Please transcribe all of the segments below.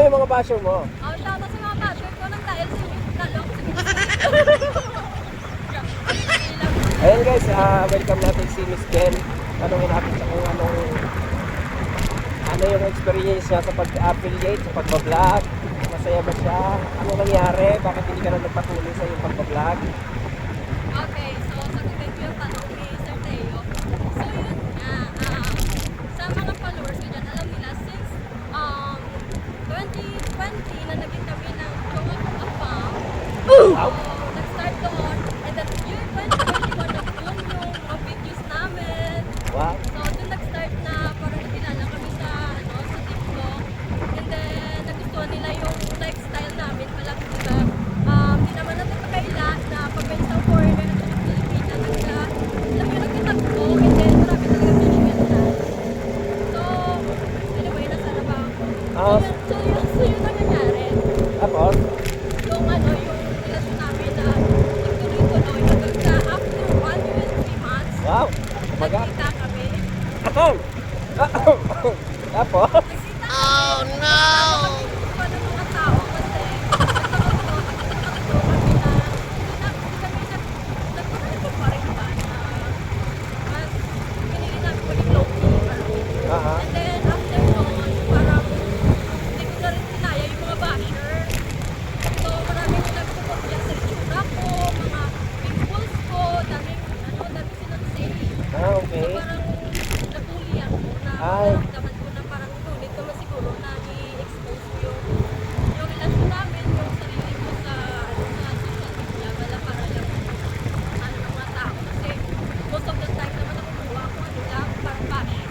yung mga basher mo? Oh, shoutout sa mga basher ko nang dahil sa lalo ako sa Ayan guys, welcome natin si Miss Ben. Tanungin natin sa kung ano yung experience niya sa pag-affiliate, sa pag-vlog. Masaya ba siya? Ano nangyari? Bakit hindi ka na nagpatuloy sa iyong pag-vlog? Okay, so sagutin ko yung tanong ni Sir Teo. So yun nga, sa mga followers ko dyan, alam nila since 2020 na naging kami ng Jowa Kapam. Wow! Nag-start doon, and then year 2021 nag-boom yung mga videos namin. Wow! So doon nag-start na parang nakilala kami sa TikTok. And then nagustuhan nila yung lifestyle namin. Walang diba, di naman natutakaila na pag may isang foreigner na sa Pilipinas, lang yung nagtatagpo, and then marami talaga pinigyan. So, anyway, nasa na ba ako? So yun ang nangyari. Tapos? Yung relasyon namin na nagtuloy-tuloy hanggang sa after 1 year and 3 months, Wow! Maga! nagkita kami. Tapos? Oh no! Paano mga tao kasi nagtakot kami na hindi kami nagpapalito pa rin ba na mas pinili namin ko yung low-key. And then after nun, parang hindi ko na rin kinaya yung mga basher. So maraming nag-support dyan sa itsura ko, mga pimples ko, daming sinasay. Okay. So parang nabully ako na Ay. naramdaman ko na parang ulit naman siguro na i-expose ko yung relasyon namin, yung sarili ko sa social media, para lang ng mga tao. Kasi most of the time naman nakukuha ko lang, parang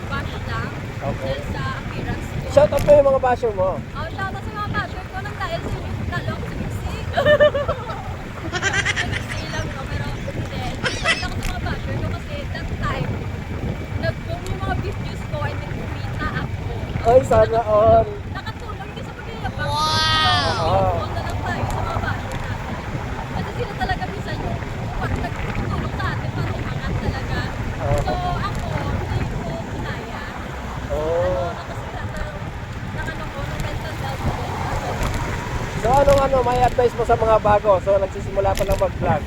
bash lang. Okay. Dahil sa appearance ko. Shout out mo yung mga basher mo. Oh, shoutout sa mga basher ko nang dahil sa lalo ako sa Mixi. Sa Mixi lang, no? Pero hindi. Dahil ako sa mga basher ko kasi that time, nag-boom yung mga videos ko and then kumita ako. Ay, sana all. Nakatulong din sa pagyayabang. Wow! So, na lang tayo sa mga basher natin. Kasi sila talaga minsan yung nagtulong sa atin para umangat talaga. So, ako, hindi ko kinaya. Nakasira ng mental health ko. So may advice mo sa mga bago? So nagsisimula pa lang mag-vlog.